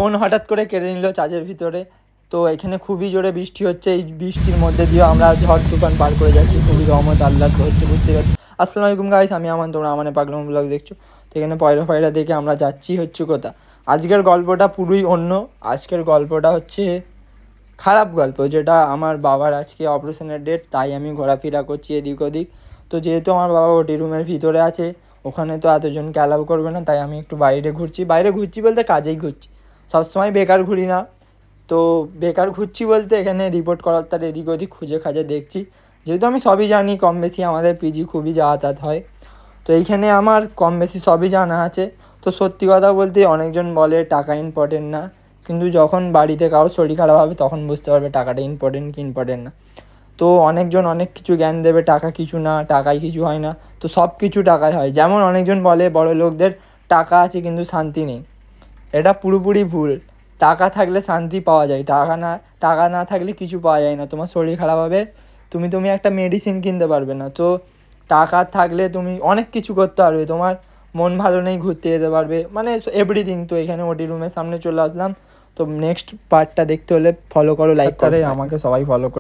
Phone হঠাৎ করে কেড়ে নিল চার্জের ভিতরে। তো এখানে খুবই জোরে বৃষ্টি হচ্ছে, এই বৃষ্টির মধ্যে দিয়েও আমরা ঝড় তুফান পার করে যাচ্ছি, খুবই রহমত আল্লাহ হচ্ছে, বুঝতে পারছি। আসসালামু আলাইকুম গাইস, আমি আমান, তোমরা আমানে পাগলাম ব্লগ দেখছো। তো এখানে পয়রা দেখে আমরা যাচ্ছি হচ্ছে কোথা। আজকের গল্পটা পুরোই অন্য। আজকের গল্পটা হচ্ছে খারাপ গল্প, যেটা আমার বাবার আজকে অপারেশনের ডেট, তাই আমি ঘোরাফেরা করছি এদিক ওদিক। তো যেহেতু আমার বাবা ওটি রুমের ভিতরে আছে, ওখানে তো এতজনকে অ্যালাউ করবে না, তাই আমি একটু বাইরে ঘুরছি বলতে কাজেই ঘুরছি, সবসময় বেকার ঘুরি না। তো বেকার ঘুরছি বলতে এখানে রিপোর্ট করার তার এদিক ওদিক খুঁজে খাজে দেখছি, যেহেতু আমি সবই জানি, কম বেশি আমাদের পিজি খুবই যাতায়াত হয়, তো এইখানে আমার কম বেশি সবই জানা আছে। তো সত্যি কথা বলতে অনেকজন বলে টাকা ইম্পর্টেন্ট না, কিন্তু যখন বাড়িতে কারোর শরীর খারাপ হবে তখন বুঝতে পারবে টাকাটা ইম্পর্টেন্ট কি ইম্পর্টেন্ট না। তো অনেকজন অনেক কিছু জ্ঞান দেবে, টাকা কিছু না, টাকায় কিছু হয় না। তো সব কিছু টাকায় হয়, যেমন অনেকজন বলে বড় লোকদের টাকা আছে কিন্তু শান্তি নেই, এটা পুরোপুরি ভুল। টাকা থাকলে শান্তি পাওয়া যায়, টাকা না থাকলে কিছু পাওয়া যায় না। তোমার শরীর খারাপ হবে, তুমি একটা মেডিসিন কিনতে পারবে না। তো টাকা থাকলে তুমি অনেক কিছু করতে পারবে, তোমার মন ভালো নেই ঘুরতে যেতে পারবে, মানে এভরিথিং। তো এখানে ওটি রুমের সামনে চলে আসলাম। তো নেক্সট পার্টটা দেখতে হলে ফলো করো, লাইক করে, আমাকে সবাই ফলো করো।